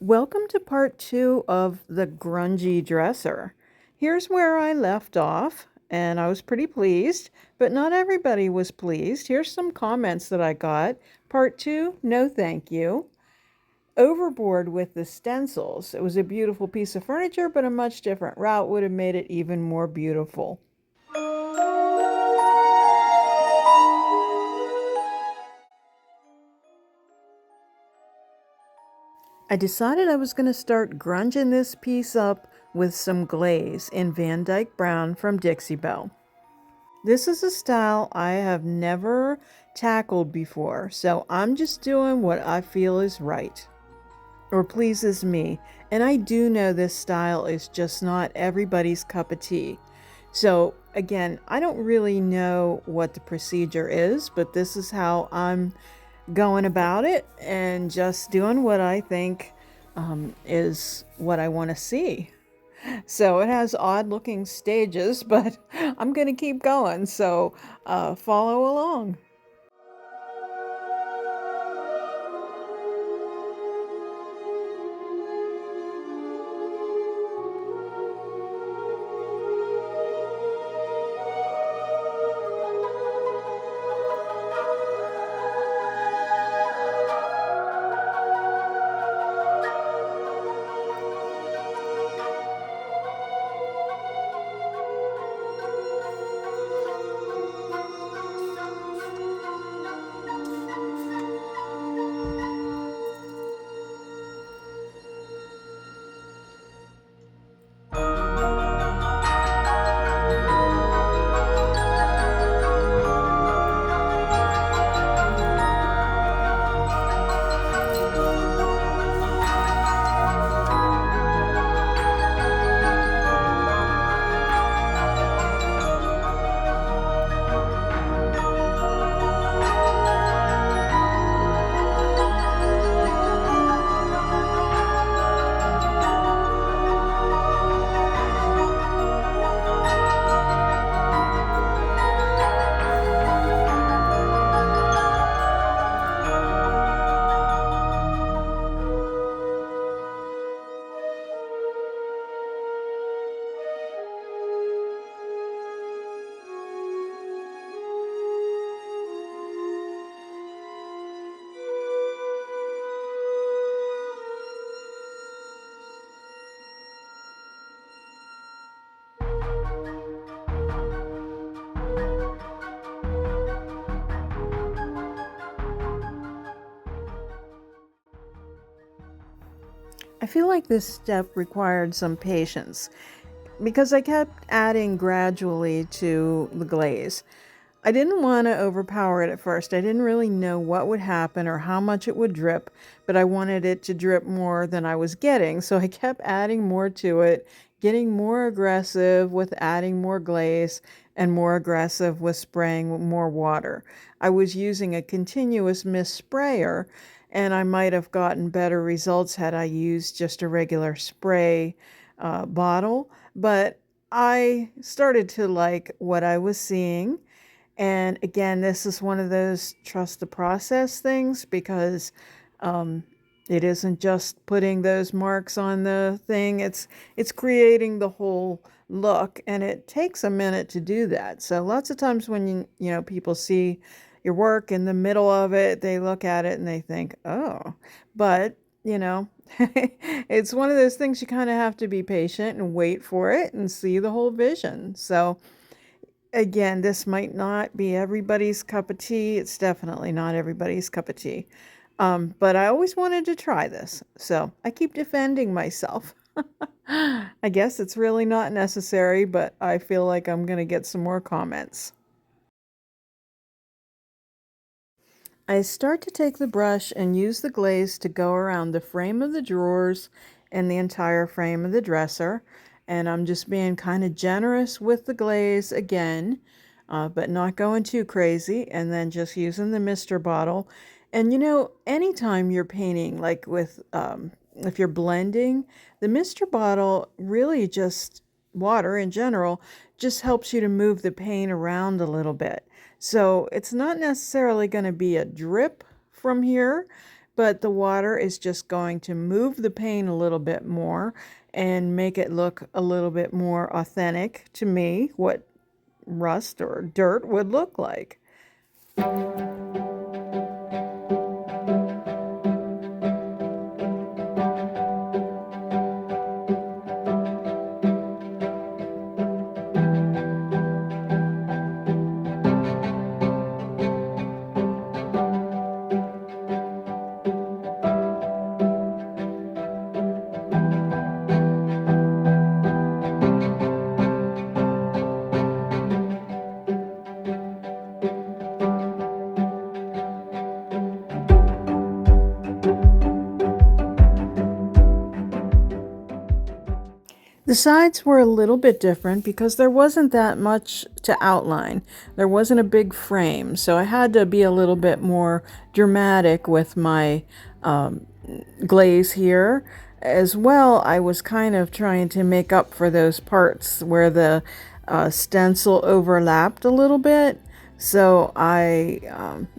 Welcome to part 2 of the Grungy Dresser. Here's where I left off, and I was pretty pleased, but not everybody was pleased. Here's some comments that I got. Part 2, no thank you. Overboard with the stencils. It was a beautiful piece of furniture, but a much different route would have made it even more beautiful. I decided I was going to start grunging this piece up with some glaze in Van Dyke Brown from Dixie Belle. This is a style I have never tackled before, so I'm just doing what I feel is right or pleases me. And I do know this style is just not everybody's cup of tea. So again, I don't really know what the procedure is, but this is how I'm going about it and just doing what I think is what I want to see. So it has odd looking stages, but I'm going to keep going. So follow along. I feel like this step required some patience because I kept adding gradually to the glaze. I didn't want to overpower it at first. I didn't really know what would happen or how much it would drip, but I wanted it to drip more than I was getting. So I kept adding more to it, getting more aggressive with adding more glaze and more aggressive with spraying more water. I was using a continuous mist sprayer, and I might have gotten better results had I used just a regular spray bottle. But I started to like what I was seeing. And again, this is one of those trust the process things because it isn't just putting those marks on the thing. It's creating the whole look, and it takes a minute to do that. So lots of times when you know people see your work in the middle of it, they look at it and they think, "Oh," but you know, it's one of those things you kind of have to be patient and wait for it and see the whole vision. So again, this might not be everybody's cup of tea. It's definitely not everybody's cup of tea. But I always wanted to try this, so I keep defending myself. I guess it's really not necessary, but I feel like I'm going to get some more comments. I start to take the brush and use the glaze to go around the frame of the drawers and the entire frame of the dresser. And I'm just being kind of generous with the glaze again, but not going too crazy. And then just using the mister bottle. And you know, anytime you're painting, like with, if you're blending, the mister bottle really just, water in general, just helps you to move the paint around a little bit. So it's not necessarily going to be a drip from here, but the water is just going to move the paint a little bit more and make it look a little bit more authentic to me, what rust or dirt would look like. The sides were a little bit different because there wasn't that much to outline. There wasn't a big frame, so I had to be a little bit more dramatic with my glaze here. As well, I was kind of trying to make up for those parts where the stencil overlapped a little bit. So I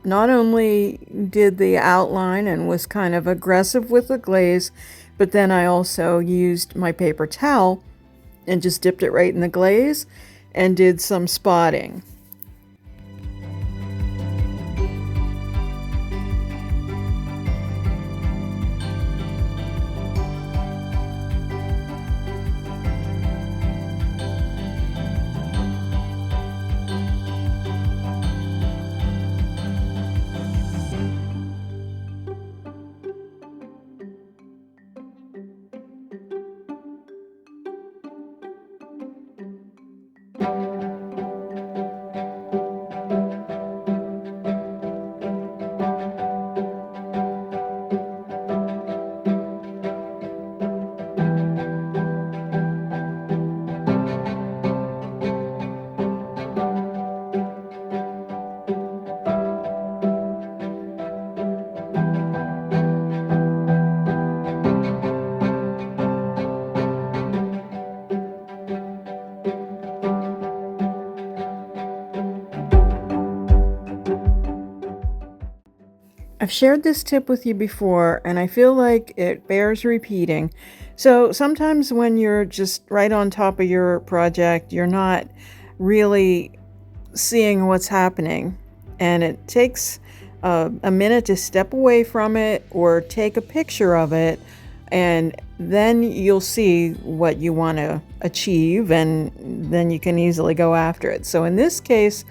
not only did the outline and was kind of aggressive with the glaze, but then I also used my paper towel and just dipped it right in the glaze and did some spotting. I've shared this tip with you before, and I feel like it bears repeating. So sometimes when you're just right on top of your project, you're not really seeing what's happening, and it takes a minute to step away from it or take a picture of it, and then you'll see what you want to achieve, and then you can easily go after it. So in this case,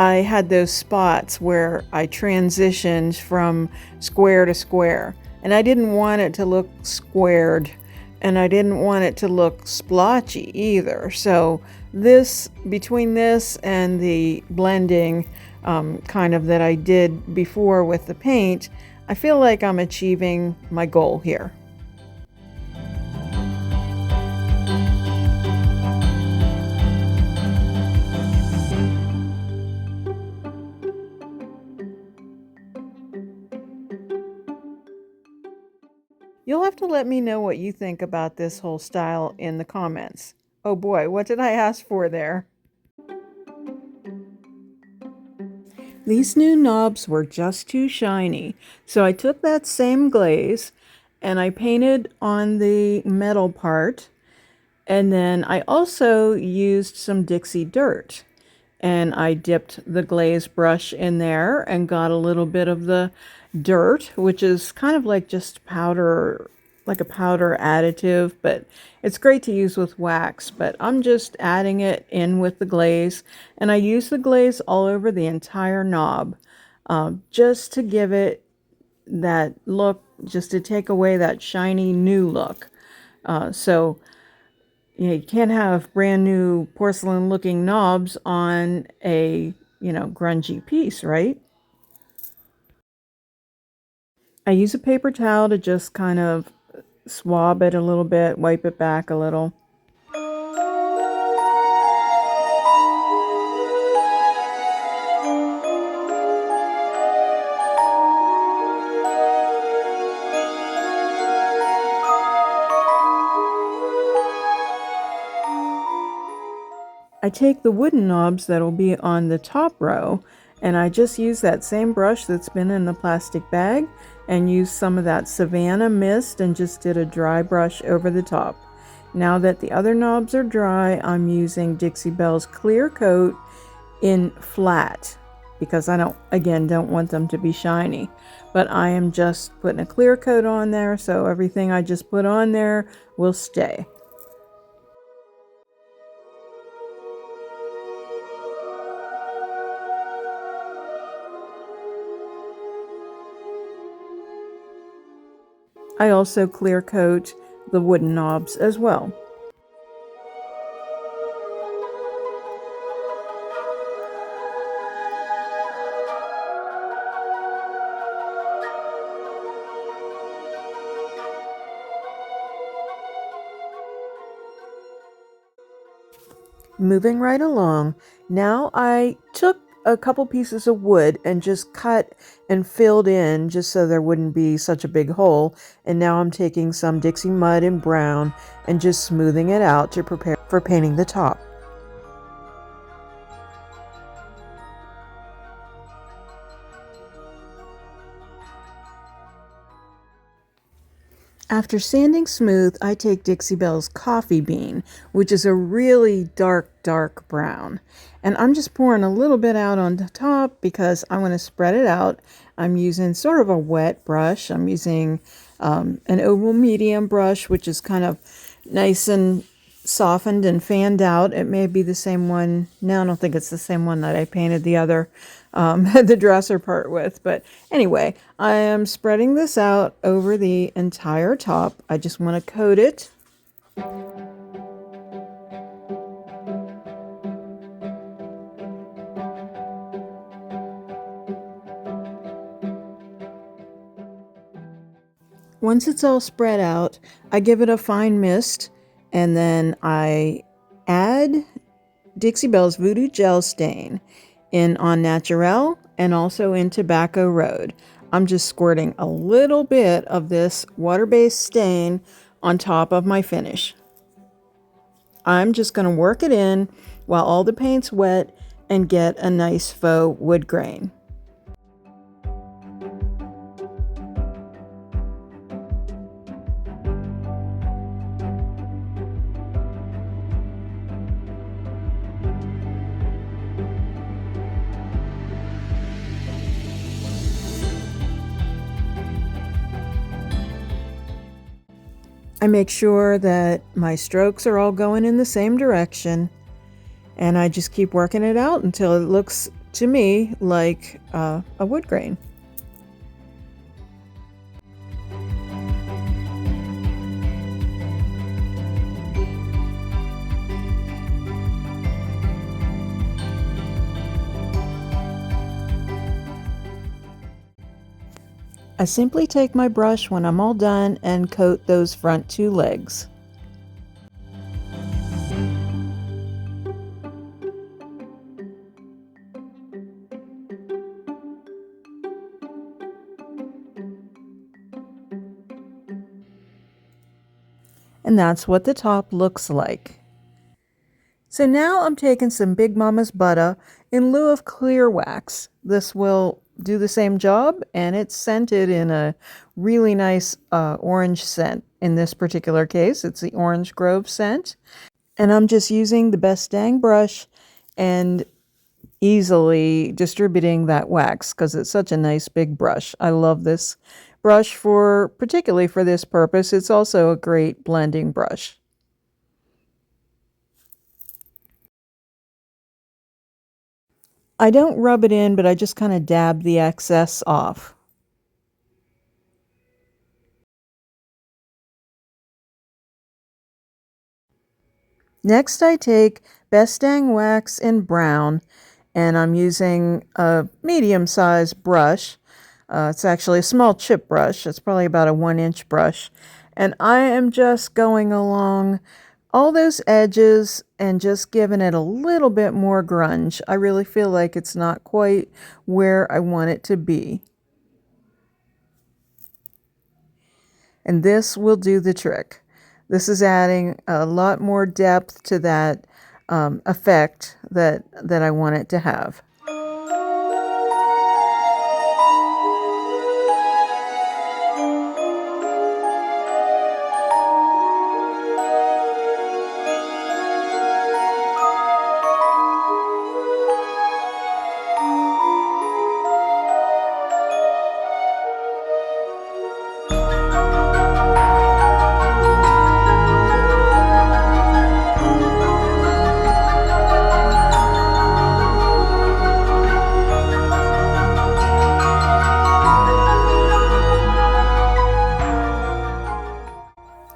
I had those spots where I transitioned from square to square, and I didn't want it to look squared, and I didn't want it to look splotchy either. So this, between this and the blending kind of that I did before with the paint, I feel like I'm achieving my goal here. You'll have to let me know what you think about this whole style in the comments. Oh boy, what did I ask for there? These new knobs were just too shiny, so I took that same glaze and I painted on the metal part, and then I also used some Dixie dirt. And I dipped the glaze brush in there and got a little bit of the dirt, which is kind of like just powder, like a powder additive, but it's great to use with wax. But I'm just adding it in with the glaze, and I use the glaze all over the entire knob, just to give it that look, just to take away that shiny new look. So you can't have brand new porcelain looking knobs on a, grungy piece, right? I use a paper towel to just kind of swab it a little bit, wipe it back a little. I take the wooden knobs that'll be on the top row And I just used that same brush that's been in the plastic bag and used some of that Savannah mist and just did a dry brush over the top. Now that the other knobs are dry, I'm using Dixie Belle's Clear Coat in flat because I don't want them to be shiny. But I am just putting a clear coat on there so everything I just put on there will stay. I also clear coat the wooden knobs as well. Moving right along, now I took a couple pieces of wood and just cut and filled in just so there wouldn't be such a big hole. And now I'm taking some Dixie mud in brown and just smoothing it out to prepare for painting the top. After sanding smooth, I take Dixie Belle's Coffee Bean, which is a really dark brown. And I'm just pouring a little bit out on the top because I want to spread it out. I'm using sort of a wet brush. I'm using an oval medium brush, which is kind of nice and softened and fanned out. It may be the same one. No, I don't think it's the same one that I painted the other the dresser part with. But anyway, I am spreading this out over the entire top. I just want to coat it. Once it's all spread out, I give it a fine mist, and then I add Dixie Belle's Voodoo Gel Stain in On Naturel and also in Tobacco Road. I'm just squirting a little bit of this water-based stain on top of my finish. I'm just going to work it in while all the paint's wet and get a nice faux wood grain. I make sure that my strokes are all going in the same direction, and I just keep working it out until it looks to me like a wood grain. I simply take my brush when I'm all done and coat those front two legs. And that's what the top looks like. So now I'm taking some Big Mama's butter in lieu of clear wax. This will do the same job, and it's scented in a really nice orange scent. In this particular case, it's the Orange Grove scent. And I'm just using the Best Dang brush and easily distributing that wax because it's such a nice big brush. I love this brush particularly for this purpose. It's also a great blending brush. I don't rub it in, but I just kind of dab the excess off. Next, I take Best Dang wax in brown, and I'm using a medium-sized brush. It's actually a small chip brush. It's probably about a 1-inch brush. And I am just going along all those edges and just giving it a little bit more grunge. I really feel like it's not quite where I want it to be. And this will do the trick. This is adding a lot more depth to that effect that I want it to have.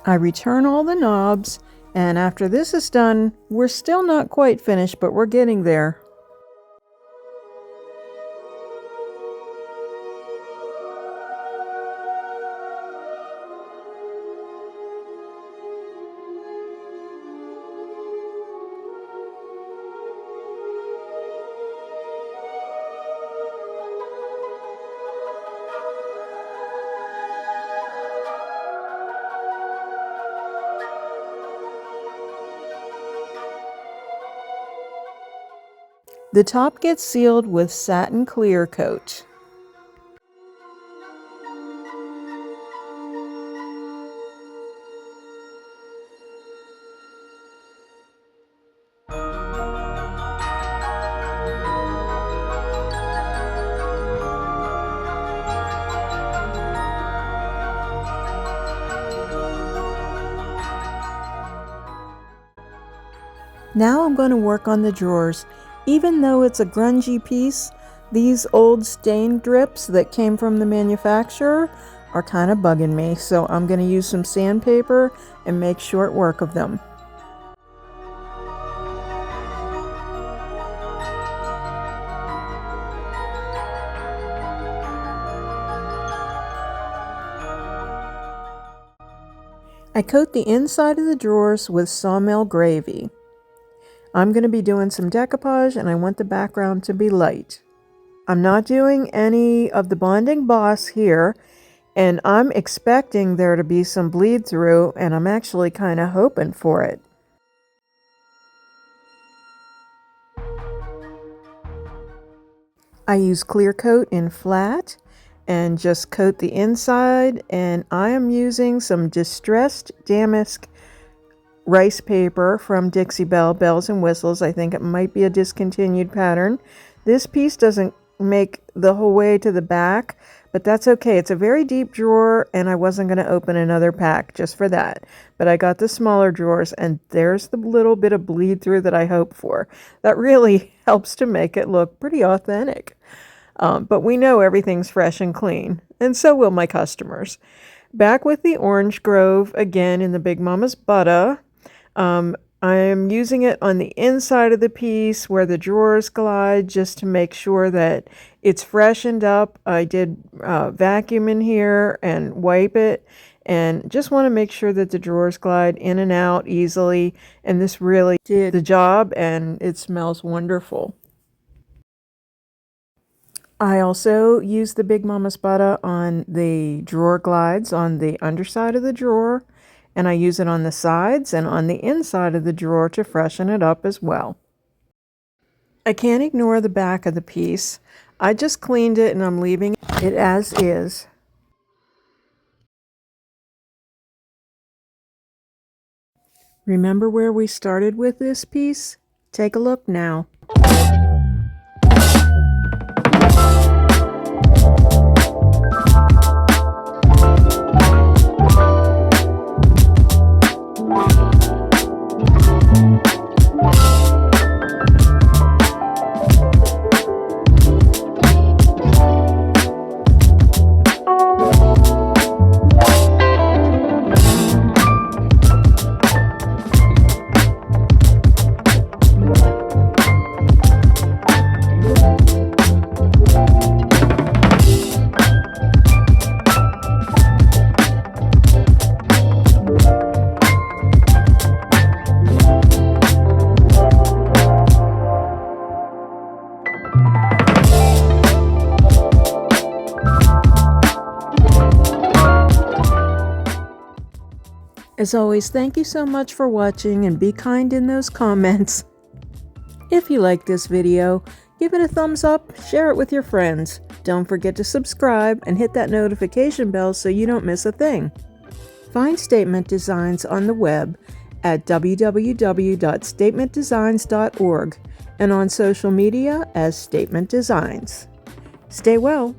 I return all the knobs, and after this is done, we're still not quite finished, but we're getting there. The top gets sealed with satin clear coat. Now I'm going to work on the drawers. Even though it's a grungy piece, these old stain drips that came from the manufacturer are kind of bugging me, so I'm going to use some sandpaper and make short work of them. I coat the inside of the drawers with sawmill gravy. I'm going to be doing some decoupage, and I want the background to be light. I'm not doing any of the bonding boss here, and I'm expecting there to be some bleed through, and I'm actually kind of hoping for it. I use clear coat in flat and just coat the inside, and I am using some distressed damask rice paper from Dixie Belle Bells and Whistles. I think it might be a discontinued pattern. This piece doesn't make the whole way to the back, but that's okay. It's a very deep drawer, and I wasn't going to open another pack just for that. But I got the smaller drawers, and there's the little bit of bleed through that I hope for. That really helps to make it look pretty authentic. But we know everything's fresh and clean, and so will my customers. Back with the Orange Grove again in the Big Mama's Butter. I'm using it on the inside of the piece where the drawers glide, just to make sure that it's freshened up. I did vacuum in here and wipe it, and just want to make sure that the drawers glide in and out easily, and this really did the job, and it smells wonderful. I also use the Big Mama's Butter on the drawer glides on the underside of the drawer, and I use it on the sides and on the inside of the drawer to freshen it up as well. I can't ignore the back of the piece. I just cleaned it and I'm leaving it as is. Remember where we started with this piece? Take a look now. As always, thank you so much for watching, and be kind in those comments. If you like this video, give it a thumbs up, share it with your friends. Don't forget to subscribe and hit that notification bell so you don't miss a thing. Find Statement Designs on the web at www.statementdesigns.org and on social media as Statement Designs. Stay well.